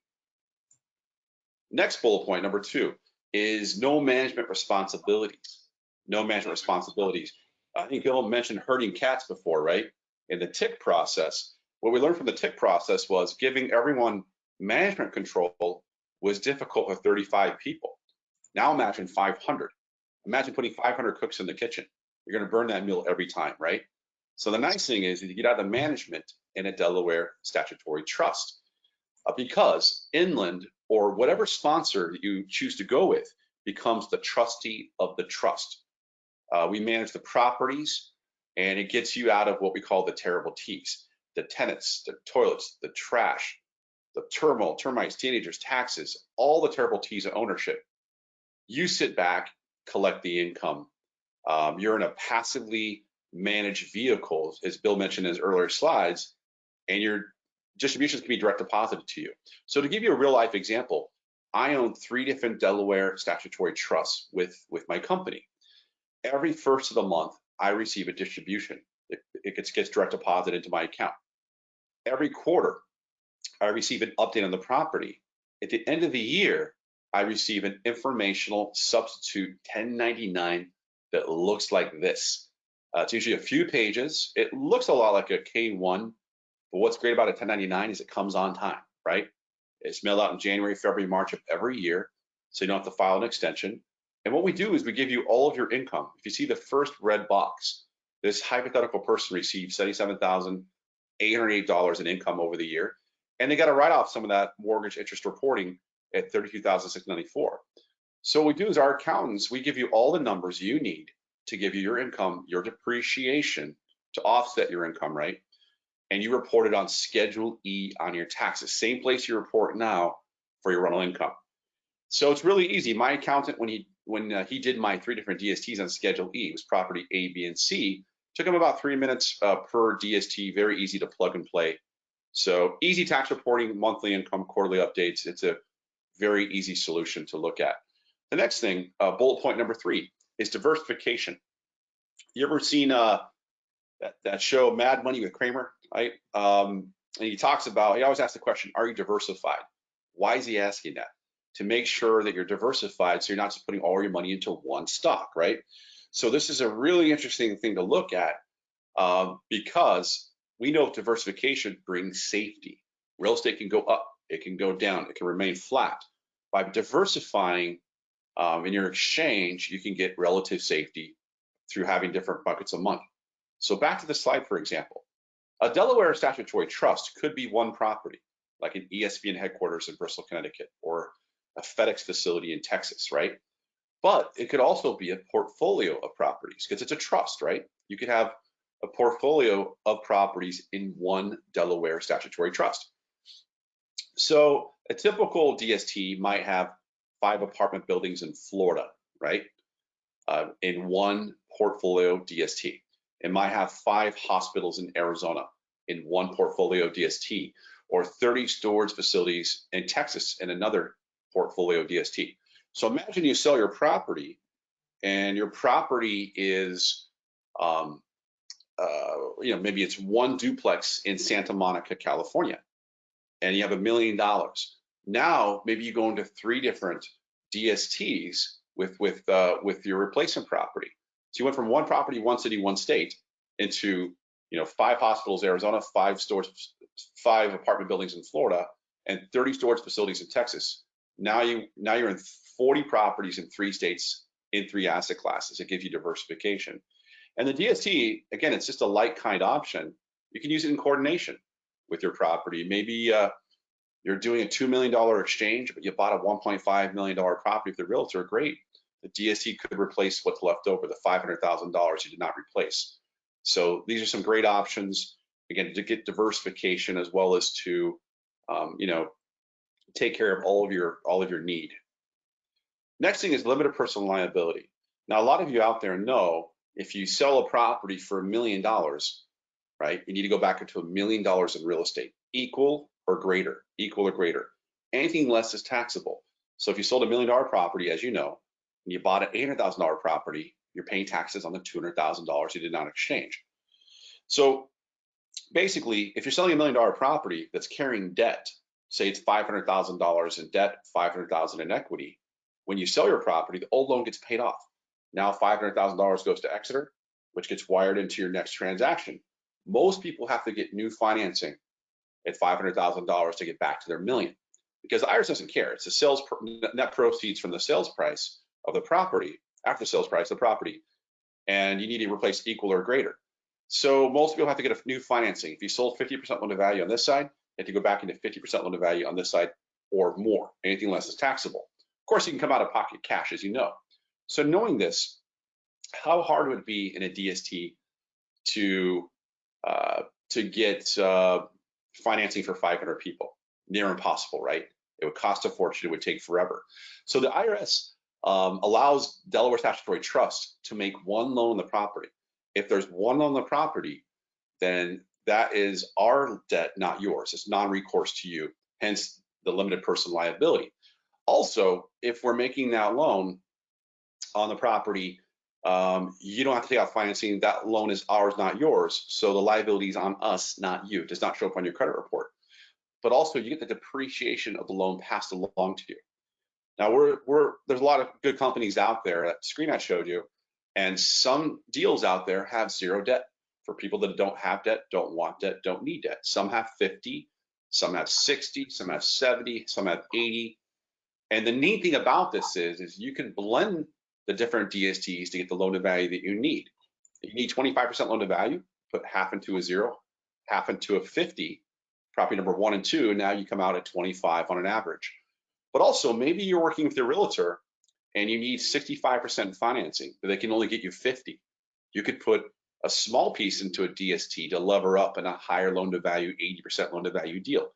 Next bullet point, number 2, is no management responsibilities. No management responsibilities. I think Bill mentioned herding cats before, right? In the TIC process, what we learned from the TIC process was giving everyone management control was difficult for 35 people. Now imagine 500. Imagine putting 500 cooks in the kitchen. You're going to burn that meal every time, right? So the nice thing is you get out of the management in a Delaware Statutory Trust because inland or whatever sponsor that you choose to go with becomes the trustee of the trust. We manage the properties, and it gets you out of what we call the terrible T's, the tenants, the toilets, the trash, the turmoil, termites, teenagers, taxes, all the terrible T's of ownership. You sit back, collect the income. You're in a passively managed vehicle, as Bill mentioned in his earlier slides, and your distributions can be direct deposited to you. So to give you a real life example, I own 3 different Delaware statutory trusts with my company. Every first of the month, I receive a distribution. It gets direct deposited into my account. Every quarter, I receive an update on the property. At the end of the year, I receive an informational substitute 1099 that looks like this. It's usually a few pages. It looks a lot like a K1, but what's great about a 1099 is it comes on time, right? It's mailed out in January, February, March of every year, so you don't have to file an extension. And what we do is we give you all of your income. If you see the first red box, this hypothetical person received $77,808 in income over the year, and they got to write off some of that mortgage interest reporting at $32,694. So what we do is our accountants, we give you all the numbers you need to give you your income, your depreciation to offset your income, right? And you report it on Schedule E on your taxes, same place you report now for your rental income. So it's really easy. My accountant, when he did my 3 different DSTs on Schedule E, it was property A, B, and C, took him about 3 minutes per DST, very easy to plug and play. So easy tax reporting, monthly income, quarterly updates. It's a very easy solution to look at. The next thing, bullet point number 3, is diversification. You ever seen that show Mad Money with Kramer, right? And he talks about, he always asks the question, are you diversified? Why is he asking that? To make sure that you're diversified so you're not just putting all your money into one stock, right? So this is a really interesting thing to look at because we know diversification brings safety. Real estate can go up, it can go down, it can remain flat. By diversifying in your exchange, you can get relative safety through having different buckets of money. So back to the slide, for example, a Delaware statutory trust could be one property, like an ESPN headquarters in Bristol, Connecticut, or a FedEx facility in Texas, right? But it could also be a portfolio of properties because it's a trust, right? You could have a portfolio of properties in one Delaware statutory trust. So a typical DST might have 5 apartment buildings in Florida, right? In one portfolio DST. It might have 5 hospitals in Arizona in one portfolio DST, or 30 storage facilities in Texas in another portfolio DST. So imagine you sell your property, and your property is, maybe it's one duplex in Santa Monica, California, and you have $1 million. Now, maybe you go into 3 different DSTs with your replacement property. So you went from one property, one city, one state into 5 hospitals, Arizona, 5 apartment buildings in Florida, and 30 storage facilities in Texas. Now you're in 40 properties in 3 states in 3 asset classes. It gives you diversification. And the DST, again, it's just a like kind option. You can use it in coordination with your property. Maybe you're doing a $2 million exchange, but you bought a $1.5 million property with the realtor. Great. The DST could replace what's left over, the $500,000 you did not replace. So these are some great options, again, to get diversification as well as to, take care of all of your need. Next thing is limited personal liability. Now, a lot of you out there know if you sell a property for $1 million, right, you need to go back into $1 million in real estate, equal or greater. Anything less is taxable. So if you sold $1 million property, as you know, and you bought an $800,000 property, you're paying taxes on the $200,000 you did not exchange. So basically, if you're selling $1 million property that's carrying debt, say it's $500,000 in debt, $500,000 in equity, when you sell your property, the old loan gets paid off. Now $500,000 goes to Exeter, which gets wired into your next transaction. Most people have to get new financing at $500,000 to get back to their $1 million, because the IRS doesn't care. It's the sales net proceeds from the sales price of the property, after the sales price of the property, and you need to replace equal or greater. So most people have to get a new financing. If you sold 50% loan to value on this side, you have to go back into 50% loan to value on this side, or more. Anything less is taxable. Of course, you can come out of pocket cash, as you know. So knowing this, how hard would it be in a DST to get financing for 500 people? Near impossible, right? It would cost a fortune. It would take forever. So the IRS allows Delaware Statutory Trust to make one loan on the property. If there's one loan on the property, then that is our debt, not yours. It's non-recourse to you, hence the limited person liability. Also, if we're making that loan on the property, you don't have to take out financing. That loan is ours, not yours. So the liability is on us, not you. It does not show up on your credit report. But also, you get the depreciation of the loan passed along to you. Now, there's a lot of good companies out there. That screen I showed you, and some deals out there have zero debt for people that don't have debt, don't want debt, don't need debt. Some have 50, some have 60, some have 70, some have 80. And the neat thing about this is you can blend the different DSTs to get the loan to value that you need. If you need 25% loan to value, put half into a 0, half into a 50, property number 1 and 2, and now you come out at 25 on an average. But also, maybe you're working with your realtor and you need 65% financing, but they can only get you 50. You could put a small piece into a DST to lever up in a higher loan to value, 80% loan to value deal.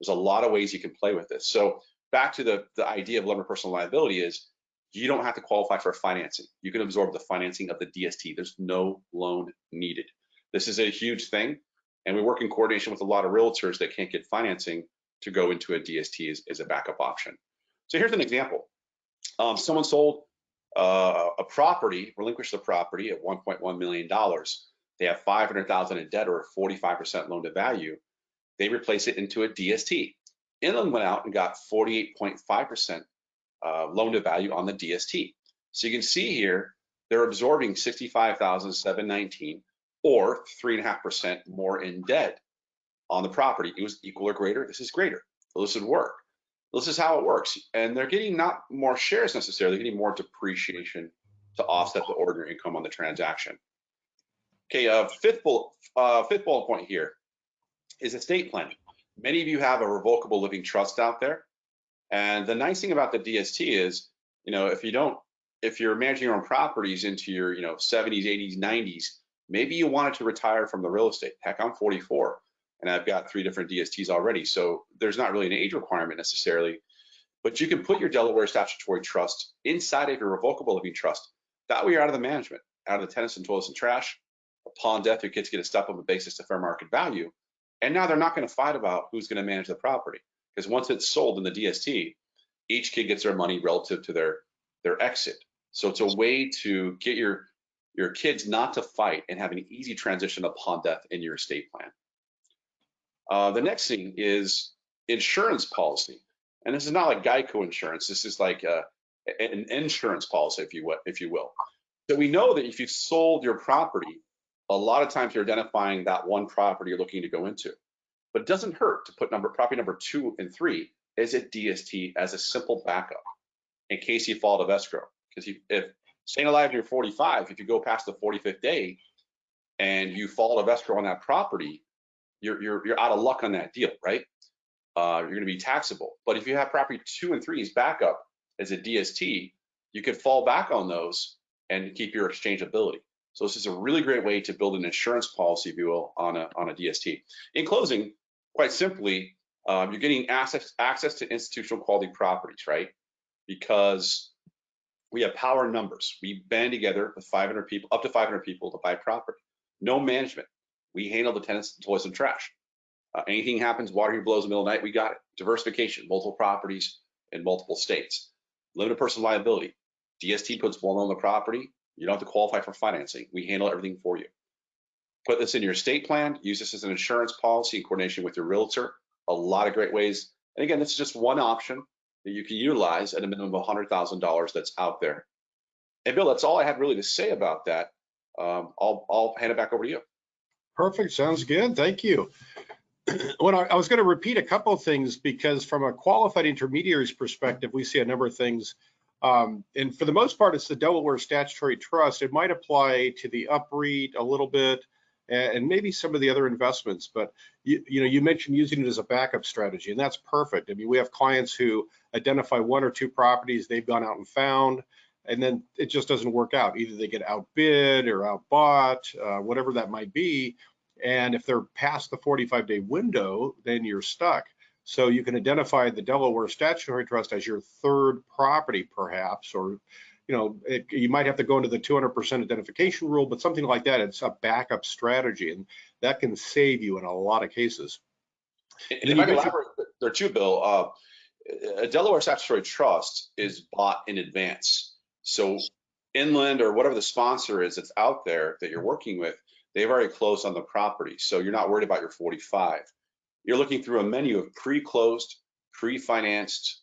There's a lot of ways you can play with this. So back to the idea of limited personal liability is you don't have to qualify for financing. You can absorb the financing of the DST. There's no loan needed. This is a huge thing, and we work in coordination with a lot of realtors that can't get financing to go into a DST as a backup option. So here's an example. Someone sold a property, relinquished the property at $1.1 million. They have $500,000 in debt or a 45% loan to value. They replace it into a DST. Inland went out and got 48.5% loan to value on the DST. So you can see here, they're absorbing $65,719 or 3.5% more in debt on the property. It was equal or greater. This is greater. So this would work. This is how it works. And they're getting not more shares necessarily, they're getting more depreciation to offset the ordinary income on the transaction. Okay, fifth bullet point here is estate planning. Many of you have a revocable living trust out there. And the nice thing about the DST is, if you're managing your own properties into your 70s, 80s, 90s, maybe you wanted to retire from the real estate. Heck, I'm 44 and I've got 3 different DSTs already. So there's not really an age requirement necessarily, but you can put your Delaware Statutory Trust inside of your revocable living trust. That way you're out of the management, out of the tenants and toilets and trash. Upon death, your kids get a step up a basis to fair market value. And now they're not going to fight about who's going to manage the property, because once it's sold in the DST, each kid gets their money relative to their exit. So it's a way to get your kids not to fight and have an easy transition upon death in your estate plan. The next thing is insurance policy. And this is not like Geico insurance. This is like an insurance policy, if you will. So we know that if you've sold your property, a lot of times you're identifying that one property you're looking to go into. But it doesn't hurt to put property number 2 and 3 as a DST as a simple backup in case you fall out of escrow. Because if staying alive and you're 45, if you go past the 45th day and you fall out of escrow on that property, you're out of luck on that deal, right? You're going to be taxable. But if you have property 2 and 3 as backup as a DST, you could fall back on those and keep your exchangeability. So this is a really great way to build an insurance policy, if you will, on a DST. In closing, quite simply, you're getting access to institutional quality properties, right? Because we have power in numbers. We band together with 500 people, up to 500 people to buy property. No management. We handle the tenants, toilets, and trash. Anything happens, water heater blows in the middle of the night, we got it. Diversification, multiple properties in multiple states. Limited personal liability. DST puts one on the property. You don't have to qualify for financing. We handle everything for you. Put this in your estate plan. Use this as an insurance policy in coordination with your realtor. A lot of great ways. And again, this is just one option that you can utilize at a minimum of $100,000 that's out there. And Bill, that's all I had really to say about that. I'll hand it back over to you. Perfect. Sounds good. Thank you. When I was going to repeat a couple of things, because from a qualified intermediary's perspective, we see a number of things. And for the most part, it's the Delaware Statutory Trust. It might apply to the UPREIT a little bit, and maybe some of the other investments. But you mentioned using it as a backup strategy, and that's perfect. I mean, we have clients who identify 1 or 2 properties they've gone out and found, and then it just doesn't work out. Either they get outbid or outbought, whatever that might be. And if they're past the 45-day window, then you're stuck. So you can identify the Delaware Statutory Trust as your 3rd property, perhaps, or you might have to go into the 200% identification rule, but something like that, it's a backup strategy, and that can save you in a lot of cases. And if I can elaborate there too, Bill, a Delaware Statutory Trust is bought in advance. So Inland or whatever the sponsor is that's out there that you're working with, they've already closed on the property. So you're not worried about your 45. You're looking through a menu of pre-closed, pre-financed,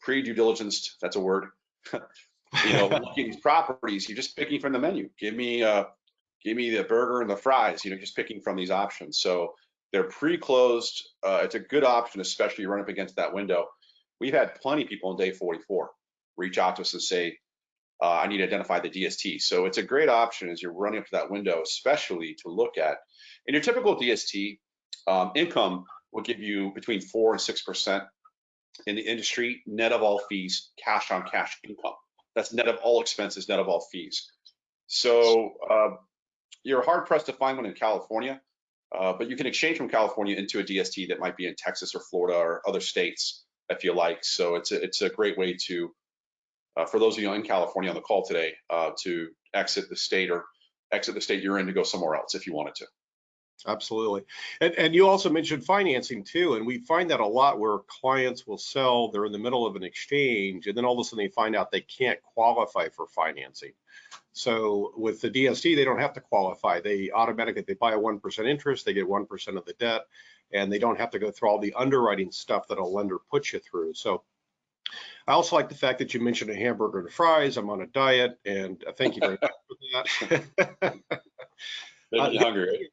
pre-due diligenced, that's a word. Looking at these properties, you're just picking from the menu. Give me the burger and the fries, just picking from these options. So they're pre-closed. It's a good option, especially you run up against that window. We've had plenty of people on day 44 reach out to us and say, I need to identify the DST. So it's a great option as you're running up to that window, especially to look at. In your typical DST, income will give you between 4 and 6% in the industry, net of all fees, cash on cash income. That's net of all expenses, net of all fees. So you're hard pressed to find one in California, but you can exchange from California into a DST that might be in Texas or Florida or other states if you like. So it's a great way to, for those of you in California on the call today, to exit the state you're in to go somewhere else if you wanted to. Absolutely. And you also mentioned financing too, and we find that a lot where clients will sell, they're in the middle of an exchange, and then all of a sudden they find out they can't qualify for financing. So with the DST, they don't have to qualify. They automatically, they buy a 1% interest, they get 1% of the debt, and they don't have to go through all the underwriting stuff that a lender puts you through. So I also like the fact that you mentioned a hamburger and fries. I'm on a diet, and thank you very much for that. Making you hungry.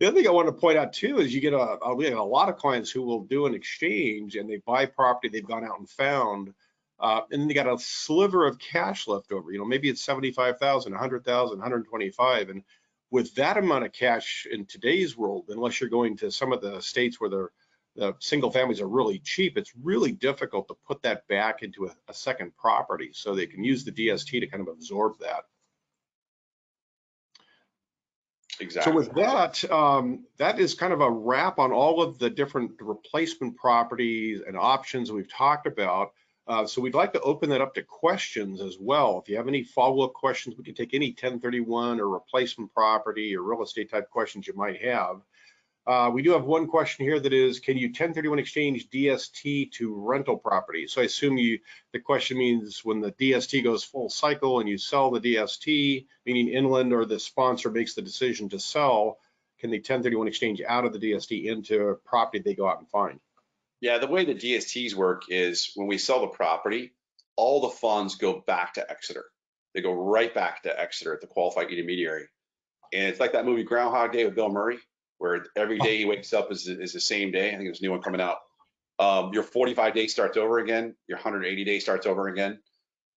The other thing I want to point out too is we get a lot of clients who will do an exchange and they buy property they've gone out and found, and then they got a sliver of cash left over. Maybe it's 75,000, 100,000, 125, and with that amount of cash in today's world, unless you're going to some of the states where the single families are really cheap, it's really difficult to put that back into a second property. So they can use the DST to kind of absorb that. Exactly. So with that, that is kind of a wrap on all of the different replacement properties and options we've talked about. So we'd like to open that up to questions as well. If you have any follow-up questions, we can take any 1031 or replacement property or real estate type questions you might have. We do have one question here that is, can you 1031 exchange DST to rental property? So I assume the question means when the DST goes full cycle and you sell the DST, meaning Inland or the sponsor makes the decision to sell, can they 1031 exchange out of the DST into a property they go out and find? Yeah, the way the DSTs work is when we sell the property, all the funds go back to Exeter. They go right back to Exeter at the qualified intermediary. And it's like that movie Groundhog Day with Bill Murray, where every day he wakes up is the same day. I think there's a new one coming out. Your 45 days starts over again. Your 180 days starts over again.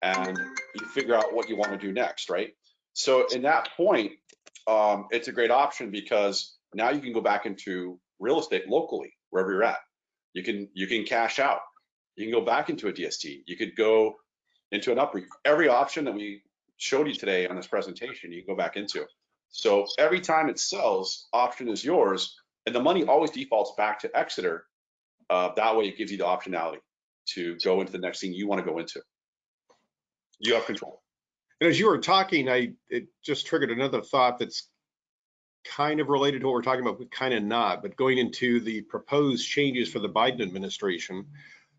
And you figure out what you want to do next, right? So in that point, it's a great option because now you can go back into real estate locally, wherever you're at. You can cash out. You can go back into a DST. You could go into an UPREIT. Every option that we showed you today on this presentation, you can go back into. So every time it sells, option is yours, and the money always defaults back to Exeter. That way it gives you the optionality to go into the next thing you want to go into. You have control. And as you were talking, it just triggered another thought that's kind of related to what we're talking about, but kind of not, but going into the proposed changes for the Biden administration.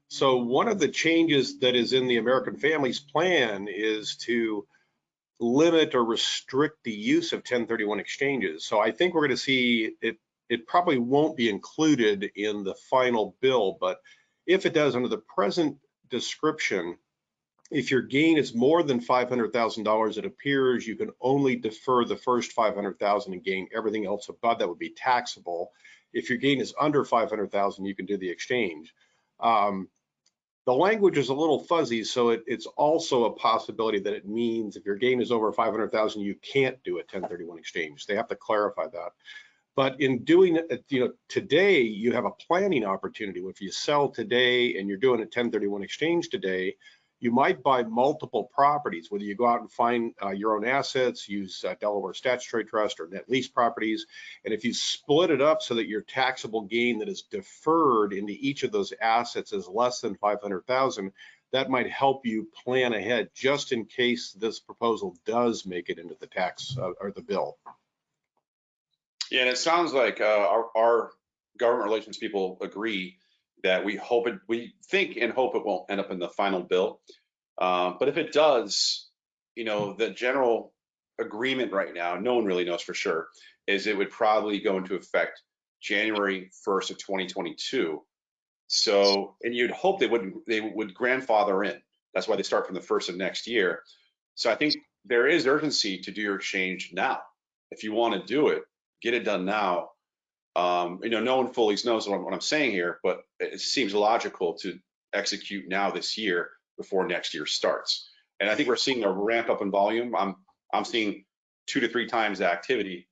So one of the changes that is in the American Families Plan is to limit or restrict the use of 1031 exchanges. So I think we're going to see it probably won't be included in the final bill, but if it does, under the present description, if your gain is more than $500,000, it appears you can only defer the first $500,000 in gain. Everything else above that would be taxable. If your gain is under $500,000, you can do the exchange. The language is a little fuzzy, so it's also a possibility that it means if your gain is over 500,000, you can't do a 1031 exchange. They have to clarify that. But in doing it, today you have a planning opportunity. If you sell today and you're doing a 1031 exchange today, you might buy multiple properties, whether you go out and find your own assets, use Delaware Statutory Trust or net lease properties. And if you split it up so that your taxable gain that is deferred into each of those assets is less than 500,000, that might help you plan ahead just in case this proposal does make it into the tax or the bill. Yeah, and it sounds like our government relations people agree that we think and hope it won't end up in the final bill. But if it does, the general agreement right now, no one really knows for sure, is it would probably go into effect January 1st of 2022. So, and you'd hope they would grandfather in. That's why they start from the 1st of next year. So I think there is urgency to do your exchange now. If you want to do it, get it done now. No one fully knows what I'm saying here, but it seems logical to execute now this year before next year starts. And I think we're seeing a ramp up in volume. I'm seeing 2 to 3 times the activity.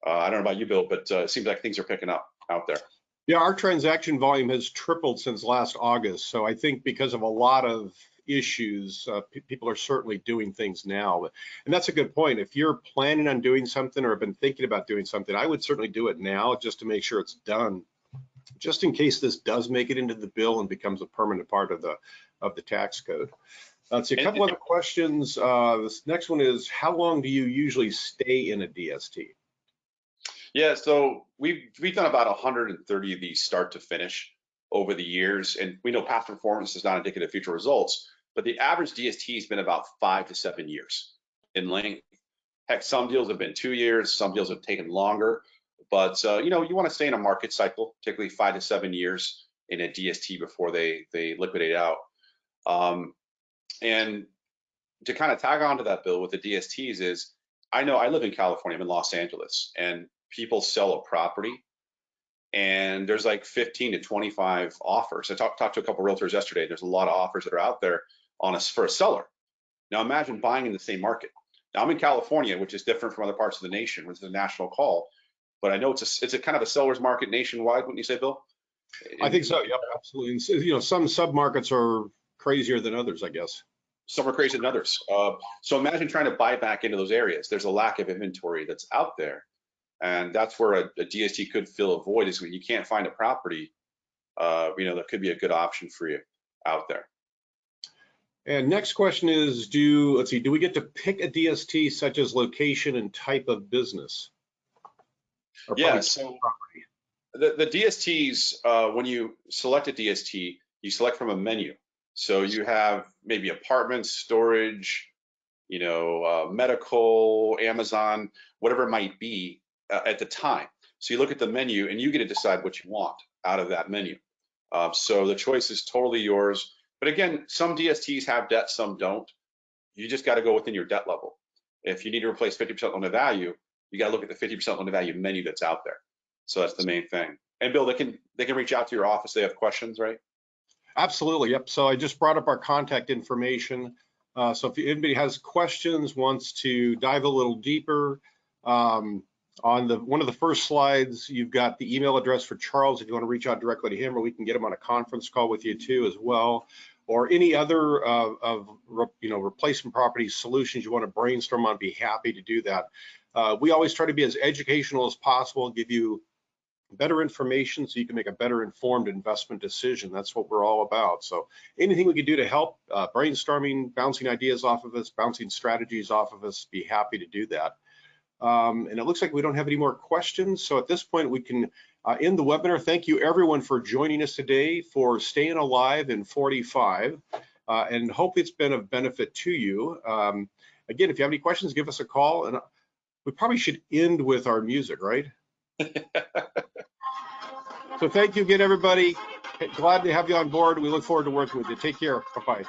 I don't know about you, Bill, but it seems like things are picking up out there. Yeah, our transaction volume has tripled since last August. So I think because of a lot of issues, people are certainly doing things now. And that's a good point. If you're planning on doing something or have been thinking about doing something, I would certainly do it now just to make sure it's done, just in case this does make it into the bill and becomes a permanent part of the tax code. Let's see, a couple other questions. This next one is, how long do you usually stay in a DST? Yeah, so we've done about 130 of these start to finish over the years, and we know past performance is not indicative of future results, but the average DST has been about 5 to 7 years in length. Heck, some deals have been 2 years, some deals have taken longer, but you want to stay in a market cycle, particularly 5 to 7 years in a DST before they liquidate out. And to kind of tag on to that, Bill, with the DSTs is, I know I live in California, I'm in Los Angeles, and people sell a property and there's like 15 to 25 offers. I talked to a couple of realtors yesterday. There's a lot of offers that are out there for a seller. Now imagine buying in the same market. Now I'm in California, which is different from other parts of the nation, which is a national call, but I know it's a kind of a seller's market nationwide, wouldn't you say, Bill? I think so, yep, absolutely. Some submarkets are crazier than others, I guess. Some are crazier than others. So imagine trying to buy back into those areas. There's a lack of inventory that's out there. And that's where a DST could fill a void, is when you can't find a property, that could be a good option for you out there. And next question is, do we get to pick a DST such as location and type of business? Yeah, so the DSTs, when you select a DST, you select from a menu. So you have maybe apartments, storage, medical, Amazon, whatever it might be at the time. So you look at the menu and you get to decide what you want out of that menu. So the choice is totally yours. But again, some DSTs have debt, some don't. You just got to go within your debt level. If you need to replace 50% loan to value, you got to look at the 50% loan to value menu that's out there. So that's the main thing. And Bill, they can reach out to your office. They have questions, right? Absolutely. Yep. So I just brought up our contact information. So if anybody has questions, wants to dive a little deeper, on one of the first slides, you've got the email address for Charles if you want to reach out directly to him, or we can get him on a conference call with you too as well, or any other replacement property solutions you want to brainstorm on. Be happy to do that. We always try to be as educational as possible, give you better information so you can make a better informed investment decision. That's what we're all about. So anything we can do to help, brainstorming, bouncing ideas off of us, bouncing strategies off of us, be happy to do that. And it looks like we don't have any more questions. So at this point, we can end the webinar. Thank you everyone for joining us today for Stayin Alive in 45. And hope it's been of benefit to you. Again, if you have any questions, give us a call. And we probably should end with our music, right? So thank you again, everybody. Glad to have you on board. We look forward to working with you. Take care. Bye-bye.